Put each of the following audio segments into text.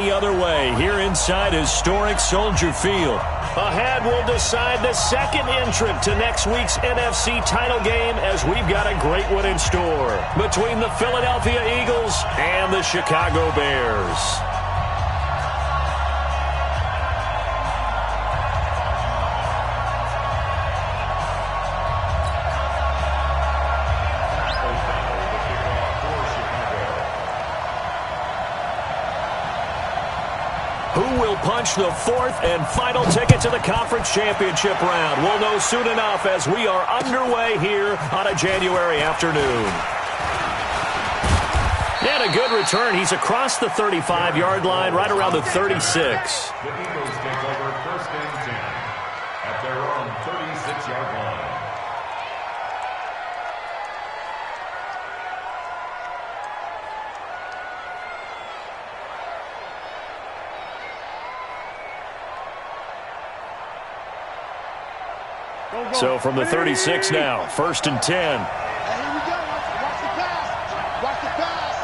The other way here inside historic Soldier Field. Ahead will decide the second entrant to next week's NFC title game, as we've got a great one in store between the Philadelphia Eagles and the Chicago Bears. Who will punch the fourth and final ticket to the conference championship round? We'll know soon enough as we are underway here on a January afternoon. And a good return. He's across the 35-yard line, right around the 36. The Eagles take over first and 10 at their own 36-yard line. So from the 36 now, first and 10. Here we go. Watch the pass. Watch the pass.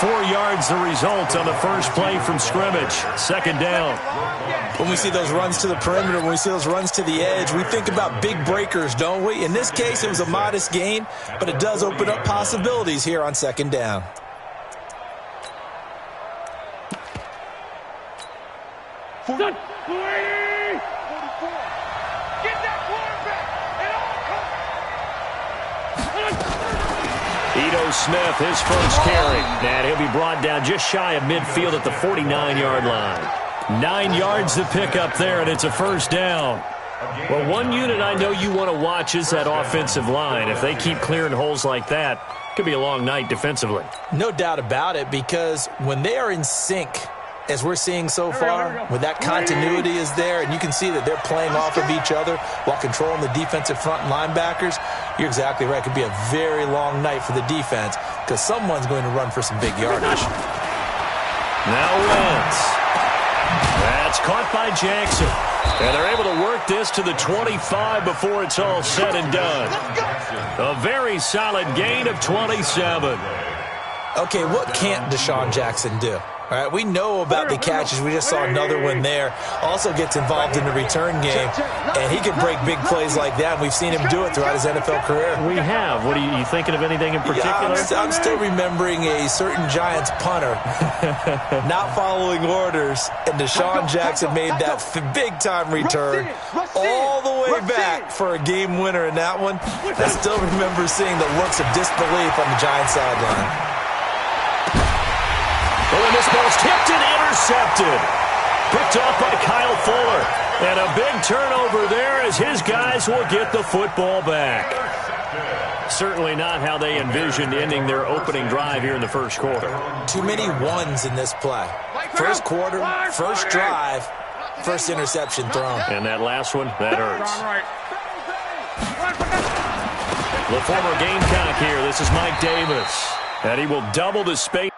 4 yards the result on the first play from scrimmage. Second down. When we see those runs to the perimeter, when we see those runs to the edge, we think about big breakers, don't we? In this case, it was a modest gain, but it does open up possibilities here on second down. Get that quarterback. Ito Smith, his first carry. And he'll be brought down just shy of midfield at the 49-yard line. 9 yards to pick up there, and it's a first down. Well, one unit I know you want to watch is that offensive line. If they keep clearing holes like that, it could be a long night defensively. No doubt about it, because when they are in sync, as we're seeing so far, when that continuity is there, and you can see that they're playing off of each other while controlling the defensive front and linebackers, you're exactly right. It could be a very long night for the defense because someone's going to run for some big yardage. Now Wentz. That's caught by Jackson. And they're able to work this to the 25 before it's all said and done. A very solid gain of 27. Okay, what can't Deshaun Jackson do? All right, we know about the catches. We just saw another one there. Also gets involved in the return game, and he can break big plays like that, and we've seen him do it throughout his NFL career. We have. What are you thinking of anything in particular? Yeah, I'm still remembering a certain Giants punter not following orders, and Deshaun Jackson made that big-time return all the way back for a game winner in that one. I still remember seeing the looks of disbelief on the Giants sideline. Oh, and this ball's tipped and intercepted. Picked off by Kyle Fuller. And a big turnover there as his guys will get the football back. Certainly not how they envisioned ending their opening drive here in the first quarter. Too many ones in this play. First quarter, first drive, first interception thrown. And that last one, that hurts. The former Gamecock here. This is Mike Davis. And he will double the space.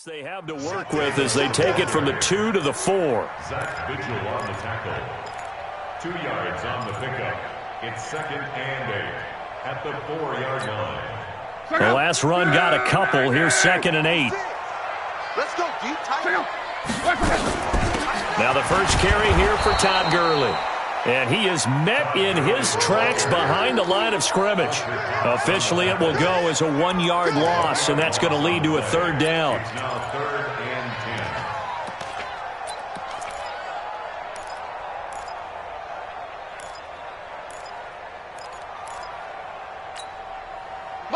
They have to work with as they take it from the 2 to the 4. Zach Vigil on the tackle. 2 yards on the pickup. It's second and 8 at the 4-yard line. The last run got a couple. Here's second and 8. Let's go deep, tight. Now the first carry here for Todd Gurley. And he is met in his tracks behind the line of scrimmage. Officially, it will go as a 1-yard loss, and that's going to lead to a third down. It's now third and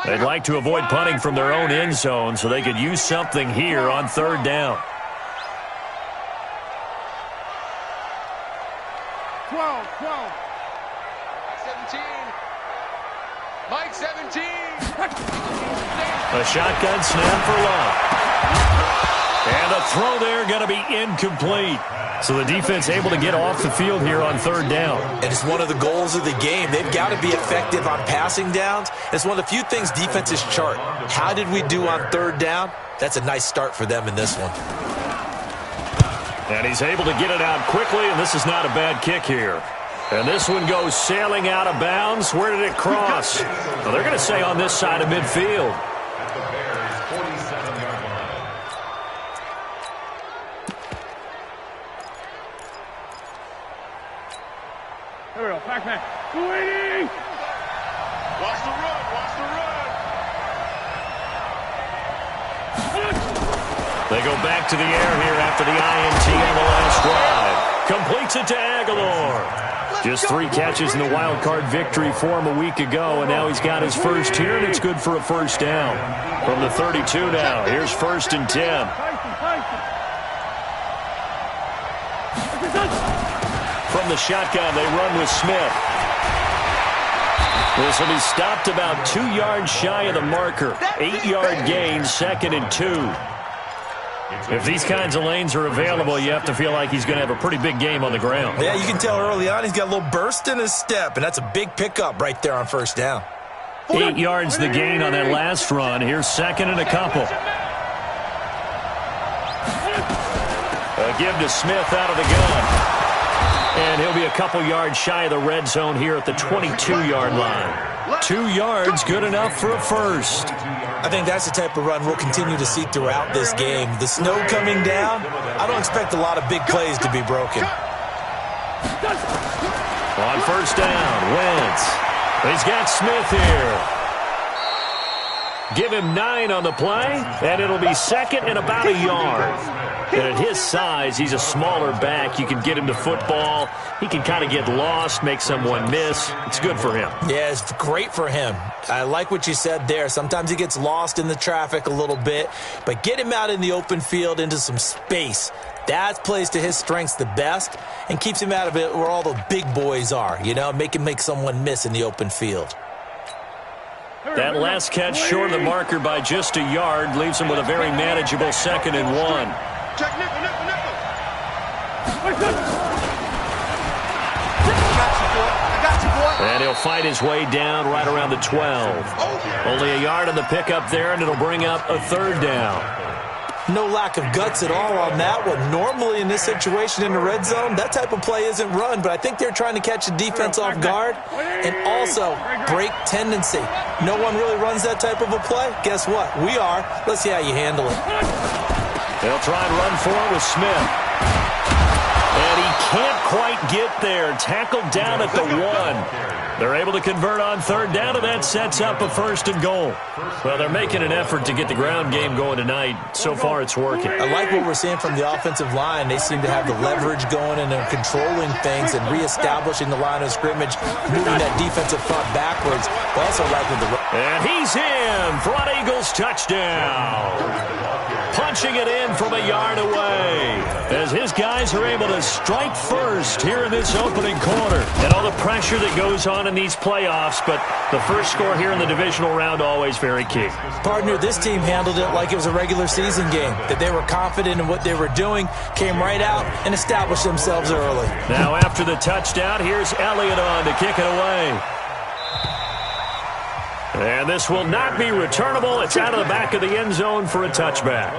10. They'd like to avoid punting from their own end zone so they could use something here on third down. 12. 17. Mike 17. A shotgun snap for Love. And the throw there going to be incomplete. So the defense able to get off the field here on third down. And it's one of the goals of the game. They've got to be effective on passing downs. It's one of the few things defenses chart. How did we do on third down? That's a nice start for them in this one. And he's able to get it out quickly, and this is not a bad kick here. And this one goes sailing out of bounds. Where did it cross? Well, they're going to say on this side of midfield. At the Bears' 47-yard line. Here we go. Pac-Man. Waiting. Watch the run. They go back to the air here after the INT on the last drive. Completes it to Aguilar. Just 3 catches in the wild card victory for him a week ago, and now he's got his first here, and it's good for a first down. From the 32 now, here's 1st and 10. From the shotgun, they run with Smith. This will be stopped about 2 yards shy of the marker. 8-yard gain, 2nd and 2. If these kinds of lanes are available, you have to feel like he's going to have a pretty big game on the ground. Yeah, you can tell early on he's got a little burst in his step, and that's a big pickup right there on first down. 8 yards the gain on that last run. Here's 2nd and a couple. A give to Smith out of the gun. And he'll be a couple yards shy of the red zone here at the 22-yard line. 2 yards, good enough for a first. I think that's the type of run we'll continue to see throughout this game. The snow coming down, I don't expect a lot of big plays to be broken. On first down, Wentz. He's got Smith here. Give him 9 on the play, and it'll be 2nd and about a yard. And at his size, he's a smaller back. You can get him to football. He can kind of get lost, make someone miss. It's good for him. Yeah, it's great for him. I like what you said there. Sometimes he gets lost in the traffic a little bit, but get him out in the open field into some space. That plays to his strengths the best and keeps him out of it where all the big boys are, you know, make someone miss in the open field. That last catch short of the marker by just a yard leaves him with a very manageable 2nd and 1. Check nickel. And he'll fight his way down right around the 12. Only a yard on the pickup there, and it'll bring up a 3rd down. No lack of guts at all on that one. Normally in this situation in the red zone, that type of play isn't run, but I think they're trying to catch the defense off guard and also break tendency. No one really runs that type of a play. Guess what? We are. Let's see how you handle it. They'll try and run for it with Smith. And he can't quite get there. Tackled down at the 1. They're able to convert on 3rd down, and that sets up a 1st and goal. Well, they're making an effort to get the ground game going tonight. So far, it's working. I like what we're seeing from the offensive line. They seem to have the leverage going, and they're controlling things and reestablishing the line of scrimmage, moving that defensive front backwards. I also like with the... And he's in. Front Eagles touchdown. Punching it in from a yard away as his guys are able to strike first here in this opening quarter. And all the pressure that goes on in these playoffs, but the first score here in the divisional round always very key. Partner, this team handled it like it was a regular season game, that they were confident in what they were doing, came right out and established themselves early. Now after the touchdown, here's Elliott on to kick it away. And this will not be returnable. It's out of the back of the end zone for a touchback.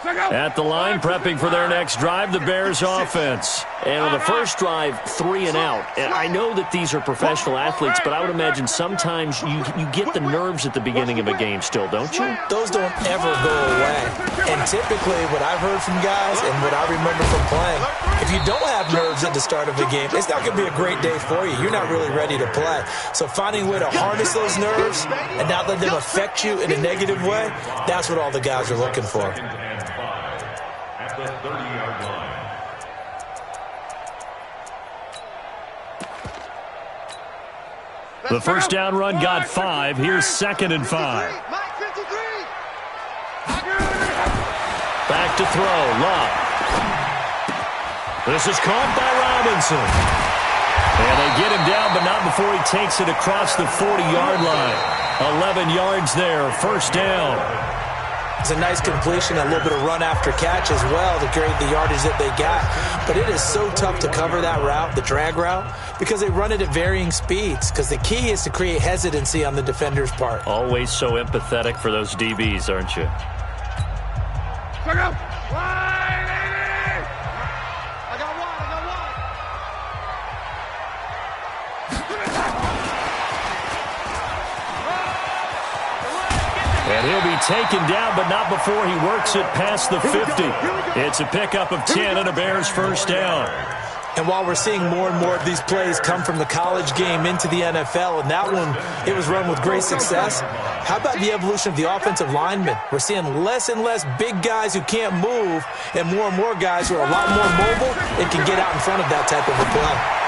At the line, prepping for their next drive, the Bears offense. And on the first drive, 3 and out. And I know that these are professional athletes, but I would imagine sometimes you get the nerves at the beginning of a game still, don't you? Those don't ever go away. And typically what I've heard from guys and what I remember from playing, if you don't have nerves at the start of a game, it's not going to be a great day for you. You're not really ready to play. So finding a way to harness those nerves and not let them affect you in a negative way, that's what all the guys are looking for. At the 30-yard line. The first down run got 5. Here's 2nd and 5. A Back to throw. Luck. This is caught by Robinson. And they get him down, but not before he takes it across the 40-yard line. 11 yards there, first down. It's a nice completion, a little bit of run after catch as well to create the yardage that they got. But it is so tough to cover that route, the drag route, because they run it at varying speeds. Because the key is to create hesitancy on the defender's part. Always so empathetic for those DBs, aren't you? Check out. And he'll be taken down, but not before he works it past the 50. It's a pickup of 10 and a Bears first down. And while we're seeing more and more of these plays come from the college game into the NFL, and that one, it was run with great success, how about the evolution of the offensive linemen? We're seeing less and less big guys who can't move and more guys who are a lot more mobile and can get out in front of that type of a play.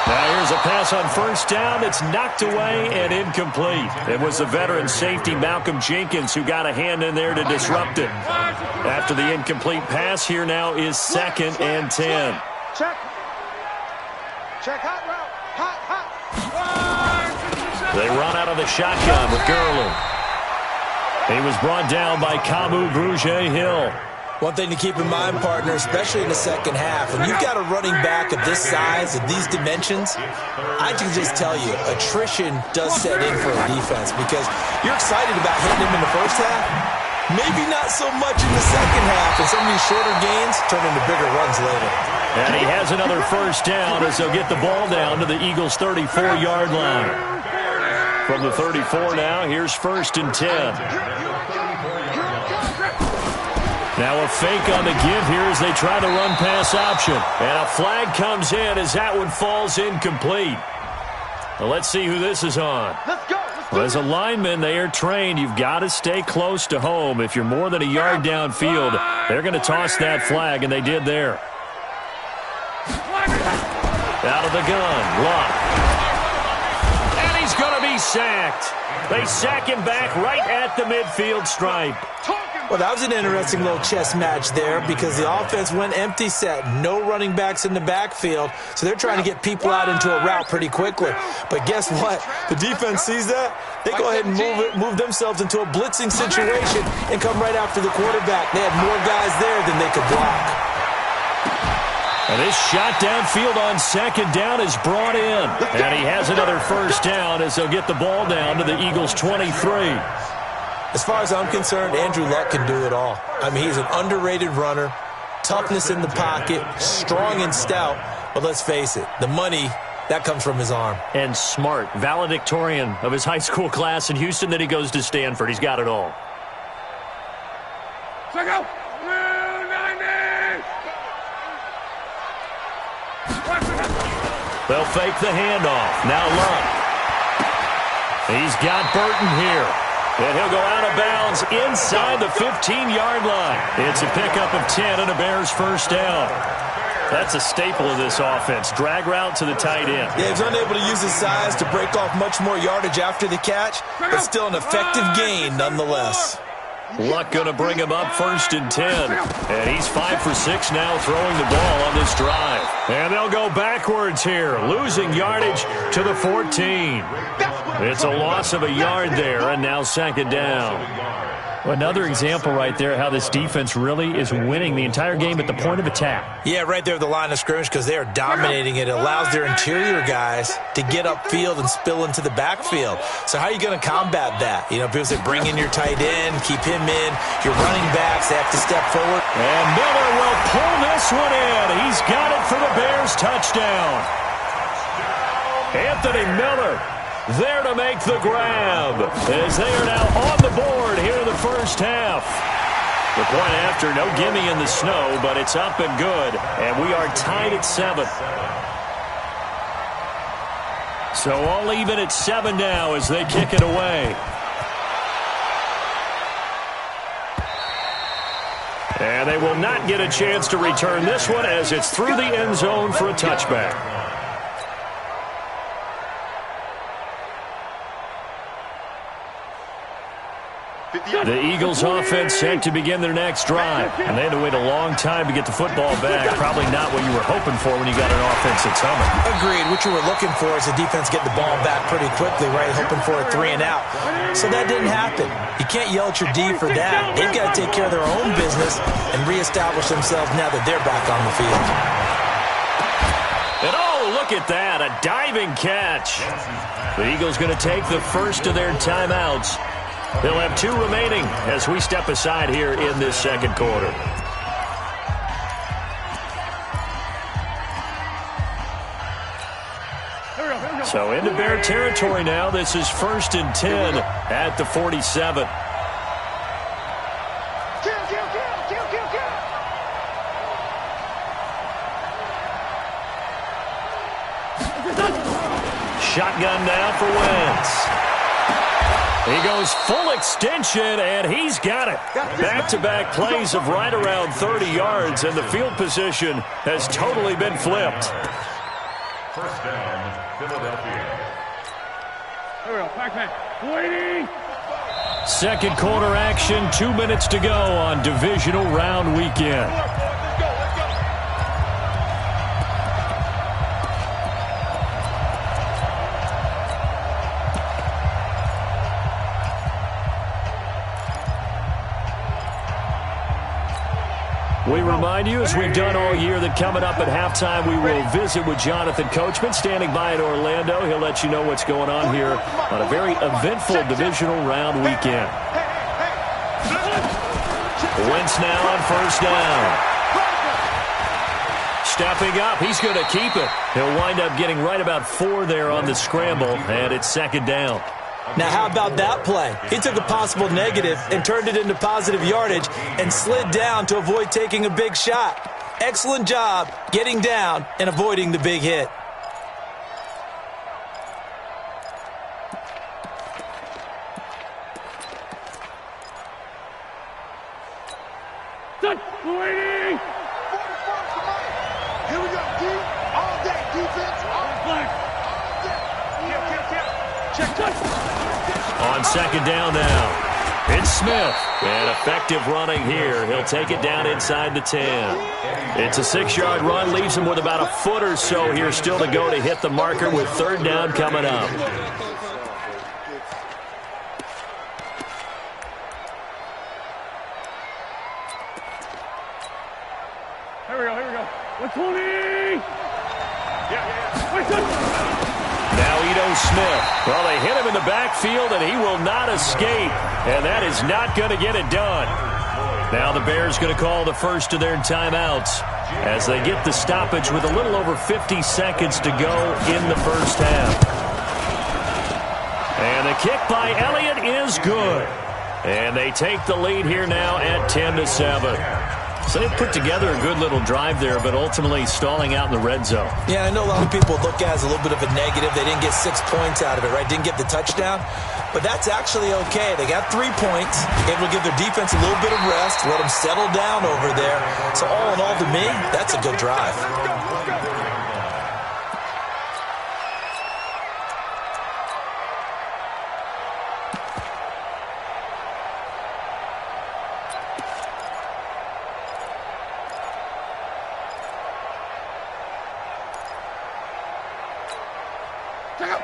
Now here's a pass on first down. It's knocked away and incomplete. It was the veteran safety Malcolm Jenkins who got a hand in there to disrupt it. After the incomplete pass, here now is 2nd and 10. Check. Hot route. They run out of the shotgun with Gurley. He was brought down by Kamu Grugier-Hill. One thing to keep in mind, partner, especially in the second half, when you've got a running back of this size, of these dimensions, I can just tell you, attrition does set in for a defense because you're excited about hitting him in the first half. Maybe not so much in the second half, and some of these shorter gains turn into bigger runs later. And he has another first down as they'll get the ball down to the Eagles' 34-yard line. From the 34 now, here's 1st and 10. Now a fake on the give here as they try the run-pass option. And a flag comes in as that one falls incomplete. Well, let's see who this is on. Well, as a lineman, they are trained. You've got to stay close to home. If you're more than a yard downfield, they're going to toss that flag, and they did there. Out of the gun, Luck. And he's going to be sacked. They sack him back right at the midfield stripe. Well, that was an interesting little chess match there because the offense went empty set. No running backs in the backfield, so they're trying to get people out into a route pretty quickly. But guess what? The defense sees that. They go ahead and move themselves into a blitzing situation and come right after the quarterback. They had more guys there than they could block. And this shot downfield on 2nd down is brought in. And he has another first down as they'll get the ball down to the Eagles' 23. As far as I'm concerned, Andrew Luck can do it all. I mean, he's an underrated runner, toughness in the pocket, strong and stout. But let's face it, the money, that comes from his arm. And smart, valedictorian of his high school class in Houston. Then he goes to Stanford. He's got it all. Check out. They'll fake the handoff. Now Luck. He's got Burton here. And he'll go out of bounds inside the 15-yard line. It's a pickup of 10 and a Bears first down. That's a staple of this offense. Drag route to the tight end. Yeah, he's unable to use his size to break off much more yardage after the catch, but still an effective gain nonetheless. Luck going to bring him up 1st and 10. And he's 5 for 6 now throwing the ball on this drive. And they'll go backwards here, losing yardage to the 14. It's a loss of a yard there, and now 2nd down. Another example right there how this defense really is winning the entire game at the point of attack. Yeah, right there at the line of scrimmage because they are dominating it. It allows their interior guys to get upfield and spill into the backfield. So how are you going to combat that? You know, people say bring in your tight end, keep him in. Your running backs, they have to step forward. And Miller will pull this one in. He's got it for the Bears touchdown. Anthony Miller there to make the grab as they are now on the board here in the first half. The point after, no gimme in the snow, but it's up and good, and we are tied at 7. So all even at 7 now as they kick it away. And they will not get a chance to return this one as it's through the end zone for a touchback. The Eagles offense set to begin their next drive. And they had to wait a long time to get the football back. Probably not what you were hoping for when you got an offense that's humming. Agreed. What you were looking for is the defense get the ball back pretty quickly, right? Hoping for a 3 and out. So that didn't happen. You can't yell at your D for that. They've got to take care of their own business and reestablish themselves now that they're back on the field. And oh, look at that, a diving catch. The Eagles going to take the first of their timeouts. They'll have 2 remaining as we step aside here in this second quarter. So into Bear territory now. This is 1st and 10 at the 47. Shotgun now for Wentz. He goes full extension, and he's got it. Back-to-back plays of right around 30 yards, and the field position has totally been flipped. First down, Philadelphia. Here we go, Pac-Man. Waiting. Second quarter action, 2 minutes to go on divisional round weekend. We remind you, as we've done all year, that coming up at halftime, we will visit with Jonathan Coachman, standing by in Orlando. He'll let you know what's going on here on a very eventful divisional round weekend. Wentz now on first down. Stepping up, he's going to keep it. He'll wind up getting right about 4 there on the scramble, and it's second down. Now, how about that play? He took a possible negative and turned it into positive yardage and slid down to avoid taking a big shot. Excellent job getting down and avoiding the big hit. Waiting. Here we go, D. All day defense. All Flag. day. Check. On second down now, it's Smith. And effective running here. He'll take it down inside the 10. It's a 6-yard run, leaves him with about a foot or so here still to go to hit the marker with third down coming up. Here we go. 120. Now Ito Smith. Well, they hit him in the backfield, and he will not escape. And that is not going to get it done. Now the Bears going to call the first of their timeouts as they get the stoppage with a little over 50 seconds to go in the first half. And the kick by Elliott is good. And they take the lead here now at 10-7. So they put together a good little drive there, but ultimately stalling out in the red zone. Yeah, I know a lot of people look at it as a little bit of a negative. They didn't get 6 points out of it, right? Didn't get the touchdown. But that's actually okay. They got 3 points. Able to give their defense a little bit of rest, let them settle down over there. So all in all, to me, that's a good drive.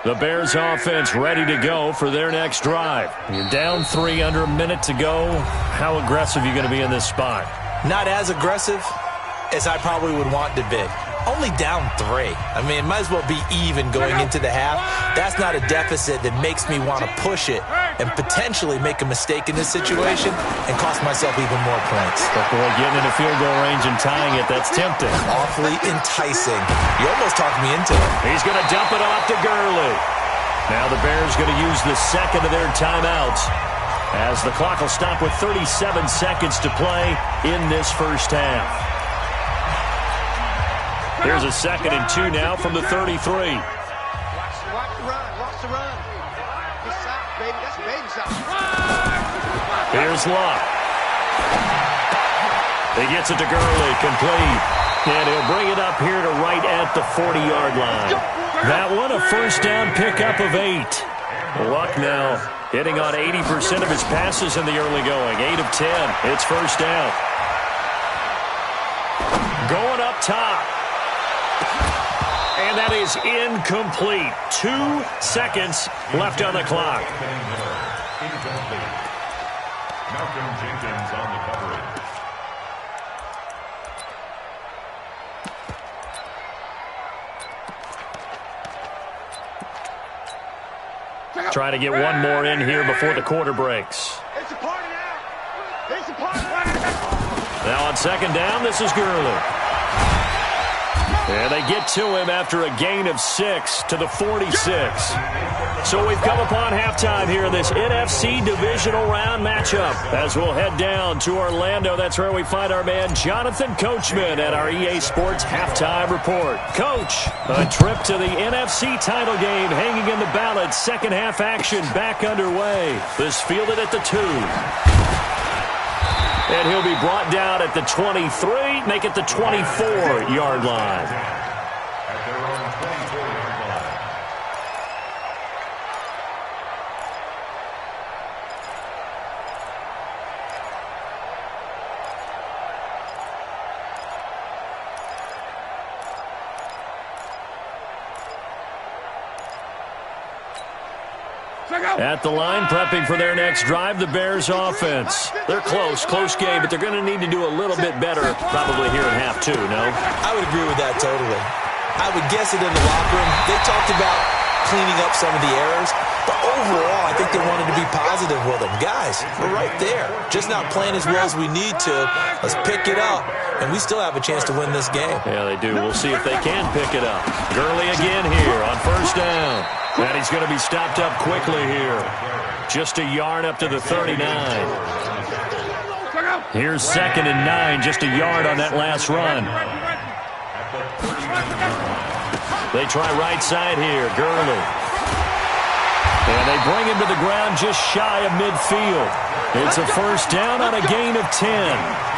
The Bears offense ready to go for their next drive. You're down 3 under a minute to go. How aggressive are you going to be in this spot? Not as aggressive as I probably would want to be. Only down 3. I mean, it might as well be even going into the half. That's not a deficit that makes me want to push it and potentially make a mistake in this situation and cost myself even more points. But boy, getting into field goal range and tying it, that's tempting. Awfully enticing. You almost talked me into it. He's going to dump it off to Gurley. Now the Bears going to use the second of their timeouts as the clock will stop with 37 seconds to play in this first half. Here's a 2nd and 2 now from the 33. Watch the run. Watch the run. Good shot, baby. That's a baby shot. Here's Luck. He gets it to Gurley, complete. And he'll bring it up here to right at the 40-yard line. That one, a first down pickup of 8. Luck now hitting on 80% of his passes in the early going. 8 of 10. It's first down. Going up top. And that is incomplete. 2 seconds left on the clock. Malcolm Jenkins on the coverage. Trying to get one more in here before the quarter breaks. It's a party now. It's a party. Now on second down, this is Gurley. And they get to him after a gain of 6 to the 46. So we've come upon halftime here in this NFC divisional round matchup. As we'll head down to Orlando, that's where we find our man Jonathan Coachman at our EA Sports Halftime Report. Coach, a trip to the NFC title game hanging in the balance. Second half action back underway. This fielded at the 2. And he'll be brought down at the 23, make it the 24-yard line. At their own 24-yard line. At the line, prepping for their next drive, the Bears offense. They're close game, but they're going to need to do a little bit better probably here in half 2, no? I would agree with that totally. I would guess it in the locker room. They talked about cleaning up some of the errors, but overall, I think they wanted to be positive with them. Guys, we're right there. Just not playing as well as we need to. Let's pick it up, and we still have a chance to win this game. Yeah, they do. We'll see if they can pick it up. Gurley again here on first down. And he's going to be stopped up quickly here. Just a yard up to the 39. Here's second and 9, just a yard on that last run. They try right side here, Gurley. And they bring him to the ground just shy of midfield. It's a first down on a gain of 10.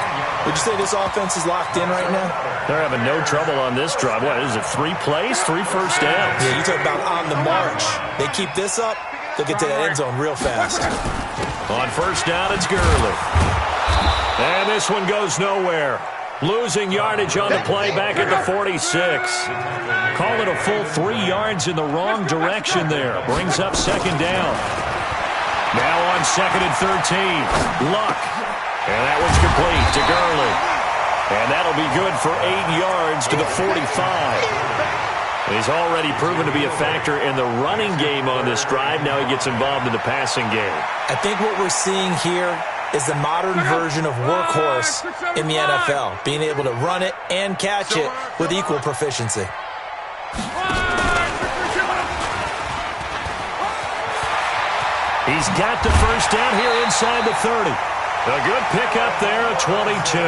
Would you say this offense is locked in right now? They're having no trouble on this drive. What is it, 3 plays, 3 first downs? Yeah, you talk about on the march. They keep this up, they'll get to that end zone real fast. On first down, it's Gurley. And this one goes nowhere. Losing yardage on the play back at the 46. Call it a full 3 yards in the wrong direction there. Brings up second down. Now on second and 13. Luck. And that one's complete to Gurley. And that'll be good for 8 yards to the 45. He's already proven to be a factor in the running game on this drive. Now he gets involved in the passing game. I think what we're seeing here is the modern version of workhorse in the NFL, being able to run it and catch it with equal proficiency. He's got the first down here inside the 30. A good pickup there, a 22.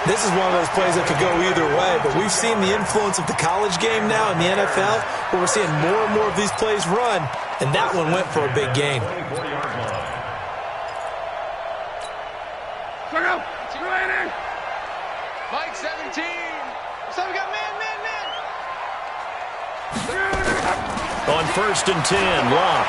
This is one of those plays that could go either way, but we've seen the influence of the college game now in the NFL, where we're seeing more and more of these plays run, and that one went for a big gain. Mike 17. So we got man. On first and 10, Locke.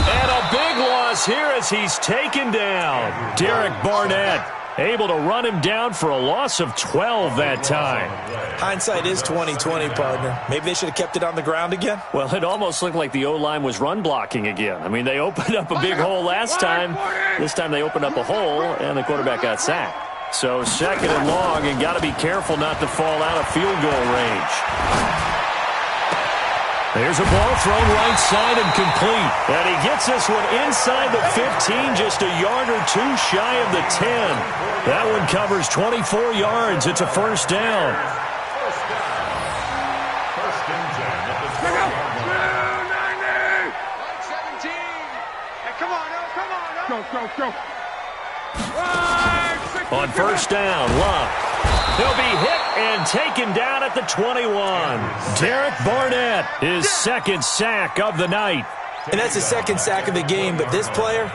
And a big loss here as he's taken down. Derek Barnett able to run him down for a loss of 12 that time. Hindsight is 20/20, partner. Maybe they should have kept it on the ground again. Well, it almost looked like the O-line was run blocking again. I mean, they opened up a big hole last time. This time they opened up a hole, and the quarterback got sacked. So second and long, and got to be careful not to fall out of field goal range. There's a ball thrown right side and complete. And he gets this one inside the 15, just a yard or 2 shy of the 10. That one covers 24 yards. It's a first down. First and 10 at the 17. Hey, come on. Go. On first down, Locke. He'll be hit and taken down at the 21. Derek Barnett, his second sack of the night. And that's his second sack of the game, but this player,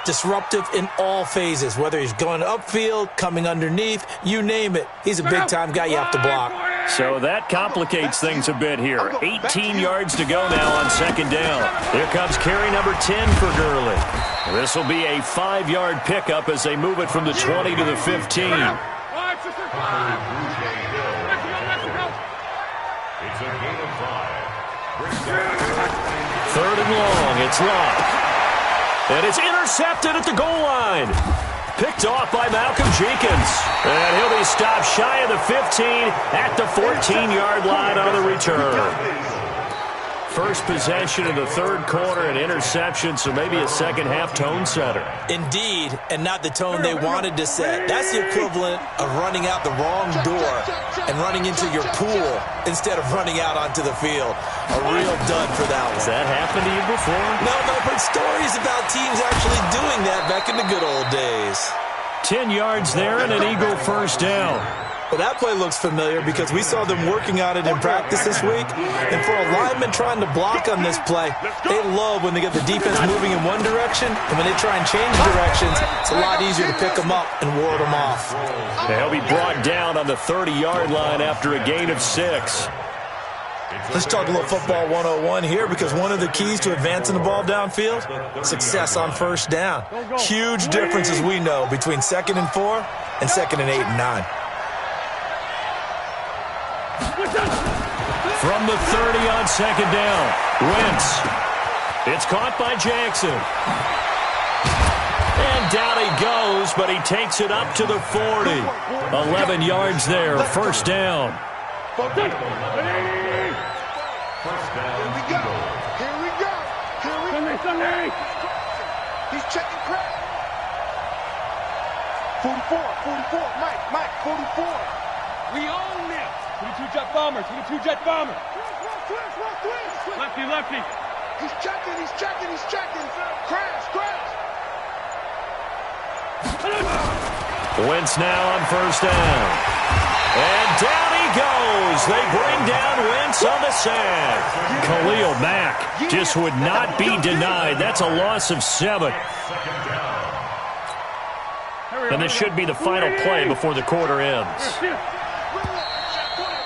disruptive in all phases, whether he's going upfield, coming underneath, you name it. He's a big-time guy you have to block. So that complicates things a bit here. 18 yards to go now on second down. Here comes carry number 10 for Gurley. This will be a 5-yard pickup as they move it from the 20 to the 15. It's a gain of 5. Third and long. It's Locke. And it's intercepted at the goal line. Picked off by Malcolm Jenkins. And he'll be stopped shy of the 15 at the 14-yard line on the return. First possession in the third quarter, an interception, so maybe a second-half tone setter. Indeed, and not the tone they wanted to set. That's the equivalent of running out the wrong door and running into your pool instead of running out onto the field. A real dud for that one. Has that happened to you before? No, but I've heard stories about teams actually doing that back in the good old days. 10 yards there and an Eagle first down. Well, that play looks familiar because we saw them working on it in practice this week. And for a lineman trying to block on this play, they love when they get the defense moving in one direction. And when they try and change directions, it's a lot easier to pick them up and ward them off. They'll be brought down on the 30-yard line after a gain of 6. Let's talk a little football 101 here because one of the keys to advancing the ball downfield, success on first down. Huge difference, as we know, between 2nd and 4 and 2nd and 8 and 9. From the 30 on second down, Wentz. It's caught by Jackson. And down he goes, but he takes it up to the 40. 11 yards there, first down. First down, Here we go. Sunday. He's checking crack. 44, Mike, 44. We own this. 22-jet bomber. Lefty. He's checking. Crash. Wentz now on first down. And down he goes. They bring down Wentz on the sack. Khalil Mack just would not be denied. That's a loss of 7. And this should be the final play before the quarter ends.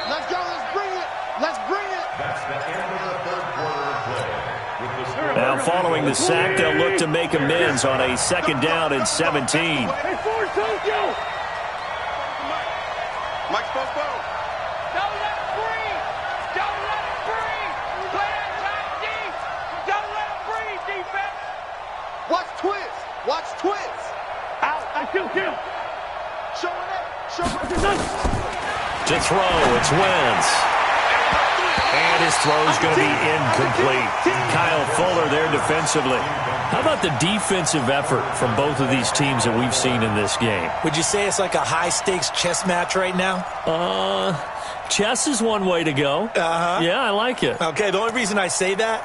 Let's go. Let's bring it. That's the end of the third quarter play. With the score Now following the sack, they'll look to make amends on a second down and 17. Mike Popo. Don't let it breathe. Play that tight deep. Don't let it breathe, defense. Watch Twitz. Out. Kill. Showing it. To throw, it's Wentz. And his throw's going to be incomplete. Kyle Fuller there defensively. How about the defensive effort from both of these teams that we've seen in this game? Would you say it's like a high-stakes chess match right now? Chess is one way to go. Uh-huh. Yeah, I like it. Okay, the only reason I say that,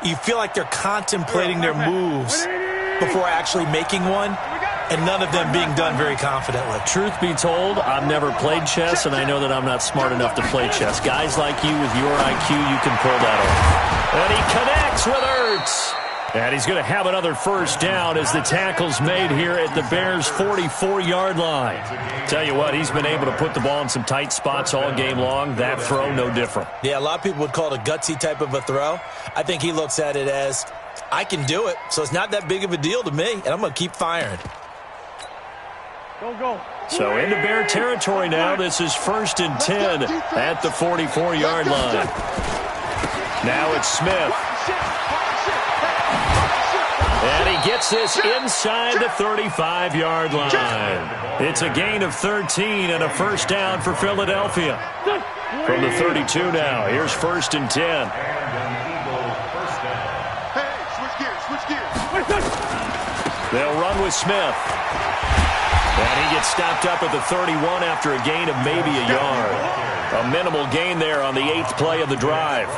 you feel like they're contemplating their moves before actually making one, and none of them being done very confidently. Truth be told, I've never played chess, and I know that I'm not smart enough to play chess. Guys like you with your IQ, you can pull that off. And he connects with Ertz. And he's going to have another first down as the tackle's made here at the Bears' 44-yard line. Tell you what, he's been able to put the ball in some tight spots all game long. That throw, no different. Yeah, a lot of people would call it a gutsy type of a throw. I think he looks at it as, I can do it, so it's not that big of a deal to me, and I'm going to keep firing. Go. So into Bear territory now. This is 1st and 10 at the 44-yard line. Now it's Smith. And he gets this inside the 35-yard line. It's a gain of 13 and a first down for Philadelphia. From the 32 now, here's 1st and 10. Hey, switch gears. They'll run with Smith. And he gets stopped up at the 31 after a gain of maybe a yard. A minimal gain there on the 8th play of the drive.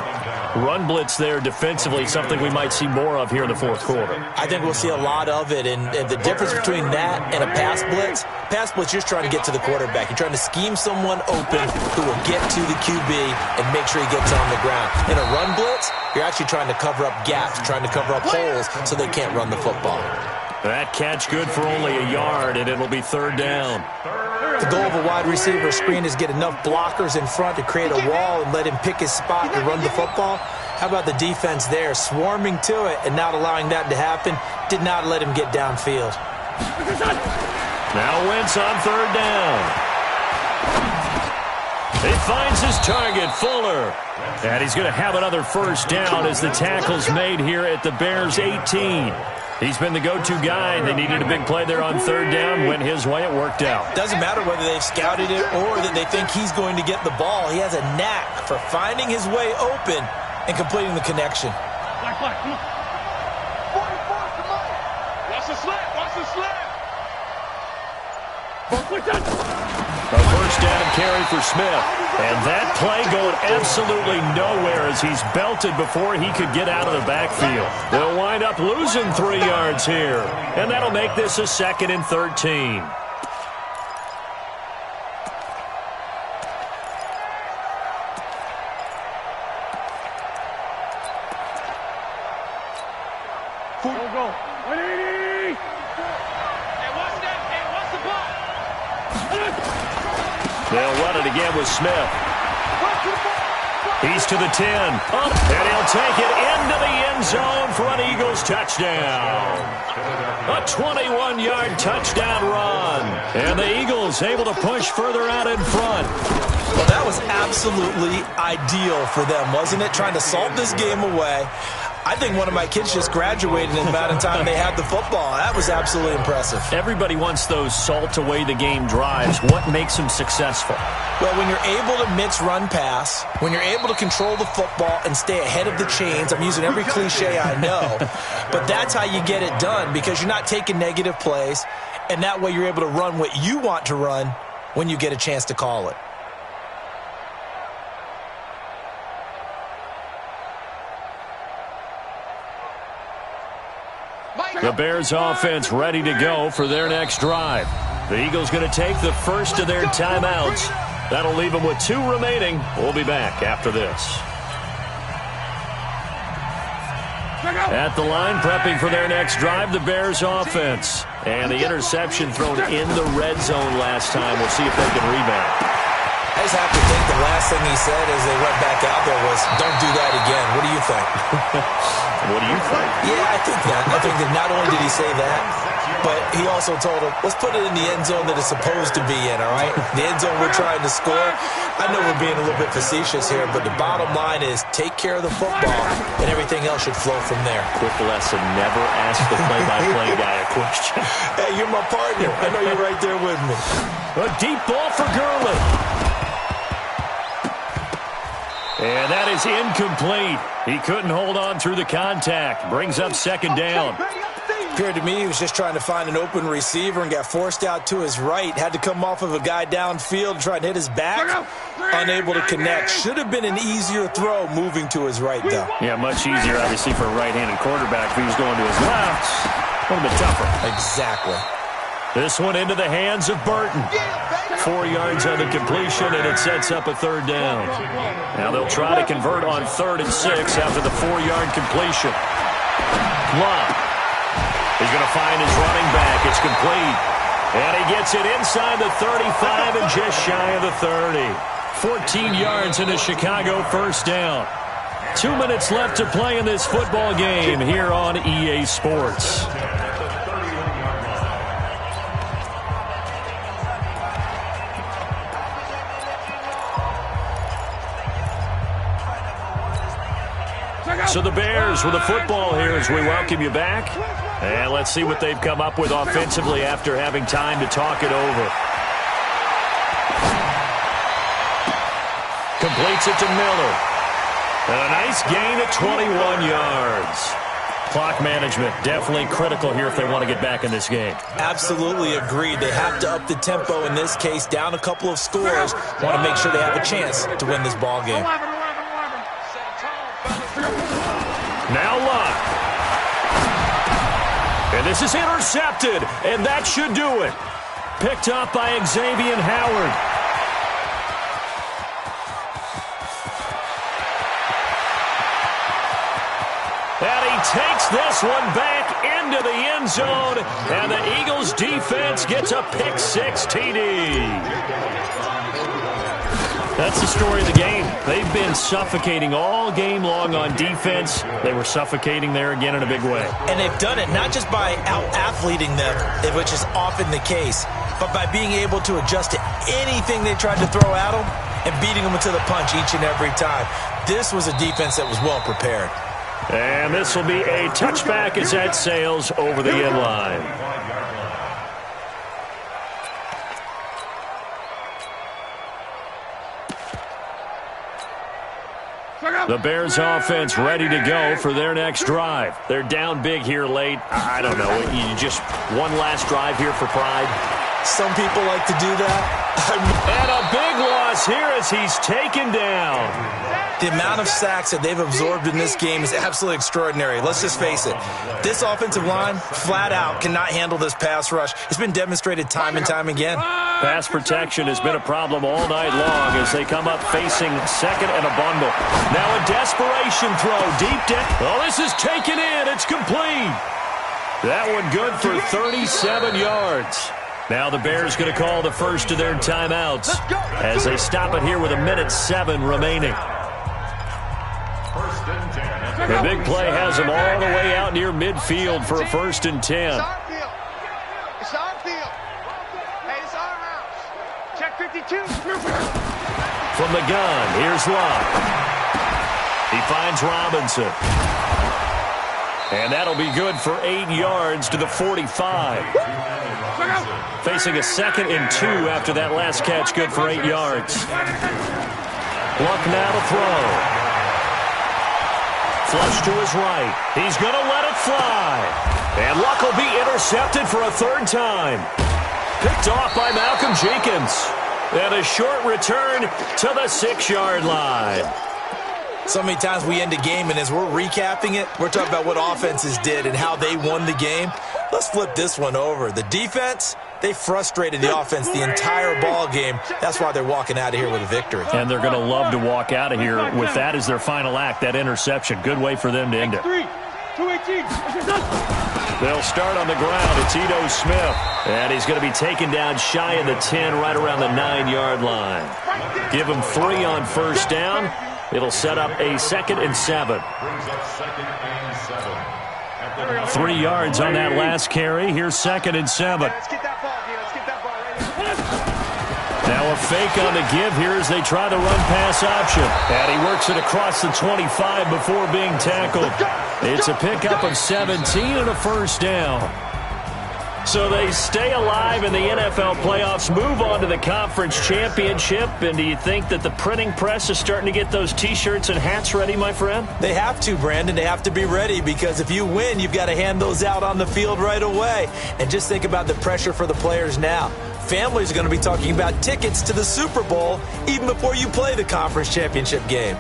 Run blitz there defensively, something we might see more of here in the fourth quarter. I think we'll see a lot of it, and the difference between that and a pass blitz, you're just trying to get to the quarterback. You're trying to scheme someone open who will get to the QB and make sure he gets on the ground. In a run blitz, you're actually trying to cover up gaps, trying to cover up holes so they can't run the football. That catch good for only a yard, and it'll be third down. The goal of a wide receiver screen is get enough blockers in front to create a wall and let him pick his spot to run the football. How about the defense there, swarming to it and not allowing that to happen? Did not let him get downfield. Now Wentz on third down. He finds his target, Fuller. And he's going to have another first down as the tackle's made here at the Bears' 18. He's been the go-to guy, and they needed a big play there on third down. Went his way, it worked out. Doesn't matter whether they've scouted it or that they think he's going to get the ball. He has a knack for finding his way open and completing the connection. Black, come on. 44, come on. Watch the slip, watch the slip. A first down carry for Smith. And that play going absolutely nowhere as he's belted before he could get out of the backfield. They'll wind up losing 3 yards here. And that'll make this a 2nd and 13. Go. 180. Hey, watch that. Hey, watch the ball. They'll run it again with Smith. He's to the 10. And he'll take it into the end zone for an Eagles touchdown. A 21-yard touchdown run. And the Eagles able to push further out in front. Well, that was absolutely ideal for them, wasn't it? Trying to salt this game away. I think one of my kids just graduated in the amount of time they had the football. That was absolutely impressive. Everybody wants those salt away the game drives. What makes them successful? Well, when you're able to mix run pass, when you're able to control the football and stay ahead of the chains, I'm using every cliche I know, but that's how you get it done because you're not taking negative plays, and that way you're able to run what you want to run when you get a chance to call it. The Bears offense ready to go for their next drive. The Eagles going to take the first of their timeouts. That'll leave them with 2 remaining. We'll be back after this. At the line, prepping for their next drive, the Bears offense. And the interception thrown in the red zone last time. We'll see if they can rebound. I just have to think the last thing he said as they went back out there was, don't do that again. What do you think? What do you think? Yeah, I think that. I think that not only did he say that, but he also told him, let's put it in the end zone that it's supposed to be in, all right? The end zone we're trying to score. I know we're being a little bit facetious here, but the bottom line is take care of the football, and everything else should flow from there. Quick lesson, never ask the play-by-play guy a question. Hey, you're my partner. I know you're right there with me. A deep ball for Gurley. And that is incomplete. He couldn't hold on through the contact. Brings up 2nd down. Appeared to me he was just trying to find an open receiver and got forced out to his right. Had to come off of a guy downfield, try and hit his back. Unable to connect. Should have been an easier throw moving to his right, though. Yeah, much easier, obviously, for a right-handed quarterback. If he was going to his left, a little bit tougher. Exactly. This one into the hands of Burton. 4 yards on the completion, and it sets up a 3rd down. Now they'll try to convert on 3rd and 6 after the 4-yard completion. Love. He's going to find his running back. It's complete. And he gets it inside the 35 and just shy of the 30. 14 yards in a Chicago first down. 2 minutes left to play in this football game here on EA Sports. So the Bears with the football here as we welcome you back. And let's see what they've come up with offensively after having time to talk it over. Completes it to Miller. And a nice gain at 21 yards. Clock management definitely critical here if they want to get back in this game. Absolutely agreed. They have to up the tempo in this case, down a couple of scores. Want to make sure they have a chance to win this ball game. Now Luck. And this is intercepted, and that should do it. Picked up by Xavier Howard. And he takes this one back into the end zone, and the Eagles defense gets a pick six TD. That's the story of the game. They've been suffocating all game long on defense. They were suffocating there again in a big way. And they've done it not just by out-athleting them, which is often the case, but by being able to adjust to anything they tried to throw at them and beating them to the punch each and every time. This was a defense that was well prepared. And this will be a touchback as that sails over the end line. The Bears offense ready to go for their next drive. They're down big here late. I don't know. You just one last drive here for pride. Some people like to do that. And a big loss here as he's taken down. The amount of sacks that they've absorbed in this game is absolutely extraordinary. Let's just face it. This offensive line, flat out, cannot handle this pass rush. It's been demonstrated time and time again. Pass protection has been a problem all night long as they come up facing second and a bundle. Now a desperation throw deep down. Oh, this is taken in. It's complete. That one good for 37 yards. Now the Bears going to call the first of their timeouts as they stop it here with 1:07 remaining. The big play has them all the way out near midfield for a 1st and 10. It's our field. It's our field. Hey, it's our house. Check 52. From the gun, here's Love. He finds Robinson. And that'll be good for 8 yards to the 45. Facing a 2nd and 2 after that last catch, good for 8 yards. Luck now to throw. Flush to his right. He's going to let it fly. And Luck will be intercepted for a 3rd time. Picked off by Malcolm Jenkins. And a short return to the 6-yard line. So many times we end a game, and as we're recapping it, we're talking about what offenses did and how they won the game. Let's flip this one over. The defense, they frustrated the offense the entire ball game. That's why they're walking out of here with a victory. And they're going to love to walk out of here with that as their final act, that interception. Good way for them to end it. 218. They'll start on the ground. It's Ito Smith. And he's going to be taken down shy of the 10, right around the 9-yard line. Give him 3 on 1st down. It'll set up a 2nd and 7. 3 yards on that last carry. Here's 2nd and 7. Let's get that ball here. Let's get that ball right. Now a fake on the give here as they try the run-pass option. And he works it across the 25 before being tackled. It's a pickup of 17 and a 1st down. So they stay alive in the NFL playoffs, move on to the conference championship. And do you think that the printing press is starting to get those T-shirts and hats ready, my friend? They have to, Brandon. They have to be ready because if you win, you've got to hand those out on the field right away. And just think about the pressure for the players now. Families are going to be talking about tickets to the Super Bowl even before you play the conference championship game.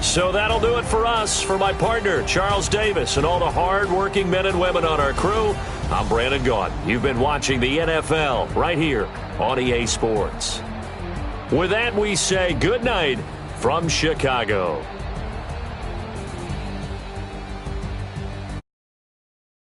So that'll do it for us. For my partner, Charles Davis, and all the hard-working men and women on our crew, I'm Brandon Gaudin. You've been watching the NFL right here on EA Sports. With that, we say good night from Chicago.